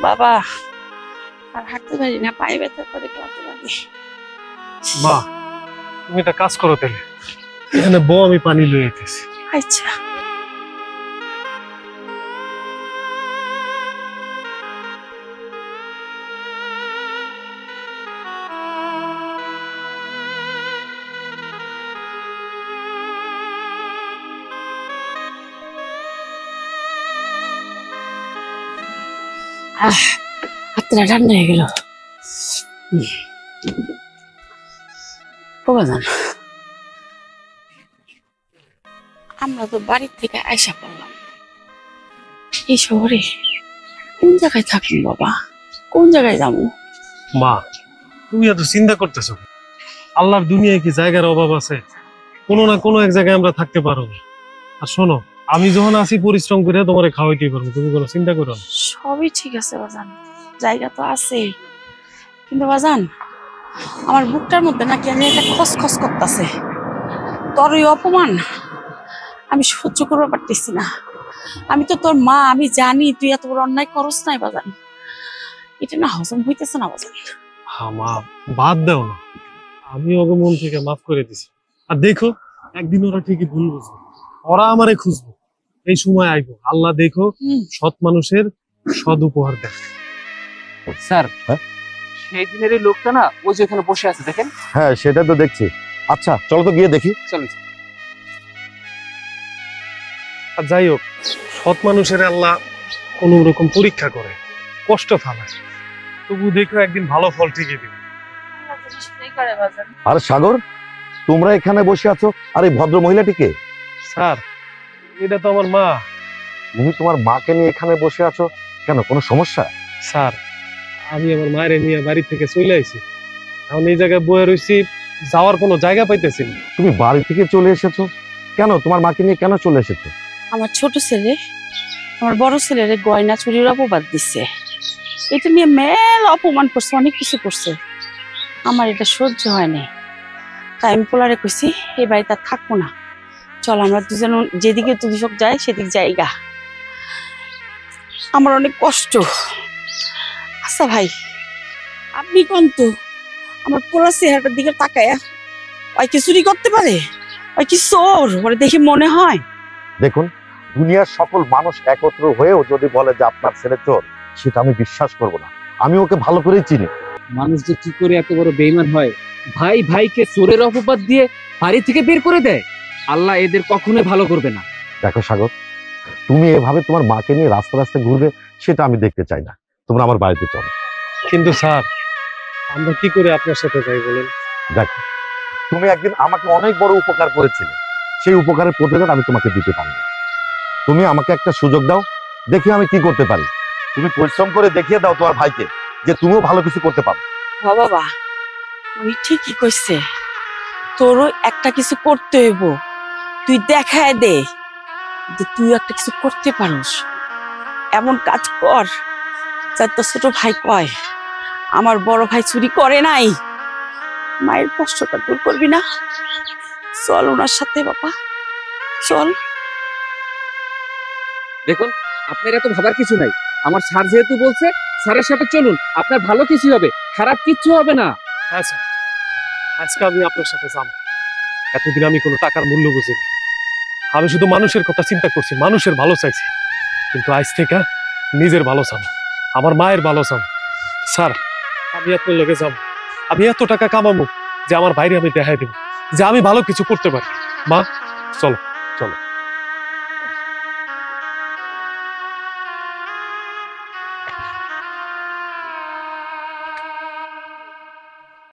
বাবা আর হাঁটতে পারি না, পায়ে ব্যথা করে, ক্লান্ত লাগে। মা তুমি একটা কাজ করো তাহলে, এখানে বউ, আমি পানি লয়ে যেতেছি। আচ্ছা। হাতটা ঠান্ডা হয়ে গেল। আমরা তো বাড়ির থেকে আয়সা পড়লাম এই শহরে, কোন জায়গায় থাকবো বাবা, কোন জায়গায় যাবো? মা তুমি এত চিন্তা করতেছো, আল্লাহর দুনিয়ায় কি জায়গার অভাব আছে? কোনো না কোনো এক জায়গায় আমরা থাকতে পারবো। আর শোনো, আমি যখন আসি পরিশ্রম করে তোমারে খাওয়াইতে পারবো, তুমি কোনো চিন্তা করো না। সবই ঠিক আছে বাজান, জায়গা তো আছে, কিন্তু বাজান আমার বুকটার মধ্যে নাকি আমি একটা খসখস করতেছে। তোর ওই অপমান আমি সহ্য করতে পারতেছি না। আমি তো তোর মা, আমি জানি তুই এত বড় অন্যায় করস নাই বাজান, এটা না হজম হইতেছে না বাজান। হ্যাঁ মা, বাদ দাও না, আমি ওকে মন থেকে মাফ করে দিছি। আর দেখো, একদিন ওরা ঠিকই ভুল বুঝবে, ওরা আমারে খুঁজবো, এই সময় আইবো। আল্লাহ দেখো সৎ মানুষের সদ উপহার দেয়। স্যার, সেই দিনের এই লোকটা না, ওই যে এখানে বসে আছে দেখেন। হ্যাঁ সেটা তো দেখছি। আচ্ছা চলো তো গিয়ে দেখি। চলুন। আর যাই হোক, সৎ মানুষের আল্লাহ কোন রকম পরীক্ষা করে, কষ্ট থামায়, তবু দেখো একদিন ভালো ফল ঠিকই দিবে। আর সাগর, তোমরা এখানে বসে আছো, আর এই ভদ্র মহিলাটিকে? স্যার, এটা তো আমার মা। তুমি তোমার মাকে নিয়ে এখানে বসে আছো কেন, কোনো সমস্যা? স্যার, আমি আমার মায়ের নিয়ে বাড়ি থেকে চলে আইছি, এখন এই জায়গায় বয়ে রয়েছি, যাওয়ার কোনো জায়গা পাইতেছি না। তুমি বাড়ি থেকে চলে এসেছো কেন? তোমার মাকে নিয়ে কেন চলে এসেছো? আমার ছোট ছেলে আমার বড় ছেলের গয়না চুরির অপবাদ দিচ্ছে, এটা নিয়ে মেলা অপমান করছে, অনেক কিছু করছে। আমার এটা সহ্য হয়নি, তাই আমি পোলারে কইছি এই বাড়িতে আর থাকবো না, চল আমরা দুজন যেদিকে দুদিক যায় সেদিক জায়গা। আমার অনেক কষ্ট। আচ্ছা ভাই, আপনি কোন তো আমার পোলা চেহারাটার দিকে তাকায়া, ওই কি চুরি করতে পারে? ওই কি চোর? ওরে দেখে মনে হয়। দেখুন, দুনিয়ার সকল মানুষ একত্র হয়েও যদি বলে যে আপনার ছেলে চোর, সেটা আমি বিশ্বাস করব না। আমি ওকে ভালো করেই চিনি। মানুষ যে কি করে এত বড় বেঈমান হয়, ভাই ভাইকে চোরের অপবাদ দিয়ে বাড়ি থেকে বের করে দেয়। আল্লাহ এদের কখনোই ভালো করবে না। দেখো সাগর, তুমি এভাবে তোমার মাকে নিয়ে রাস্তা রাস্তায় ঘুরবে, সেটা আমি দেখতে চাই না। তোমরা আমার বাড়িতে চলো। কিন্তু স্যার, আমরা কি করে আপনার সাথে যাই বলেন? দেখো, তুমি একদিন আমাকে অনেক বড় উপকার করেছিলে, সেই উপকারের প্রতিদান আমি তোমাকে দিতে পারি না। তুমি আমাকে একটা সুযোগ দাও, দেখি আমি কি করতে পারি। তুমি পরিশ্রম করে দেখিয়ে দাও তোমার ভাইকে যে তুমিও ভালো কিছু করতে পারো। বাবা উনি ঠিকই কইছে, তোরও একটা কিছু করতে হইব। তুই দেখায় দে যে তুই একটা কিছু করতে পারিস, এমন কাজ কর যার তোর ছোট ভাই কয় আমার বড় ভাই চুরি করে নাই। মায়ের কষ্টটা দূর করবি না? চল ওনার সাথে বাবা, চল। দেখুন, আপনার এত ভাবার কিছু নাই। আমার স্যার যেহেতু বলছে, স্যারের সাথে চলুন, আপনার ভালো কিছু হবে, খারাপ কিচ্ছু হবে না। হ্যাঁ স্যার, আজকে আমি আপনার সাথে যাব। এতদিন আমি কোনো টাকার মূল্য বুঝিনি, আমি শুধু মানুষের কথা চিন্তা করছি, মানুষের ভালো চাইছি। কিন্তু আজ থেকে নিজের ভালো চান, আমার মায়ের ভালো চান। স্যার, আমি আপনার লগে যাব, আমি এত টাকা কামাবো যে আমার বাইরে আমি দেখাই দেব যে আমি ভালো কিছু করতে পারি। মা চলো।